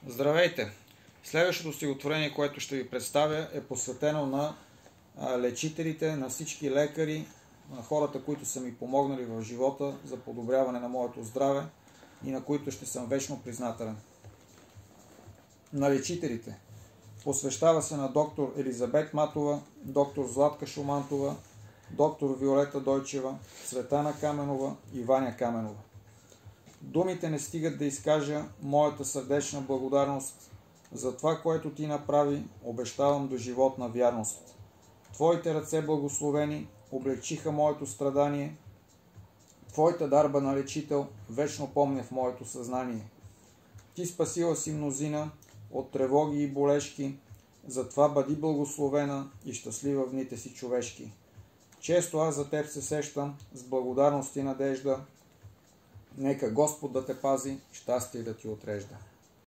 Здравейте! Следващото стихотворение, което ще ви представя, е посветено на лечителите, на всички лекари, на хората, които са ми помогнали в живота за подобряване на моето здраве и на които ще съм вечно признателен. На лечителите. Посвещава се на доктор Елизабет Матова, доктор Златка Шумантова, доктор Виолета Дойчева, Цветана Каменова и Ваня Каменова. Думите не стигат да изкажа моята сърдечна благодарност за това, което ти направи, обещавам до животна вярност. Твоите ръце благословени облегчиха моето страдание, твоята дарба на лечител вечно помня в моето съзнание. Ти спасила си мнозина от тревоги и болешки, затова бъди благословена и щастлива в дните си човешки. Често аз за теб се сещам с благодарност и надежда. Нека Господ да те пази, щастие да ти отрежда.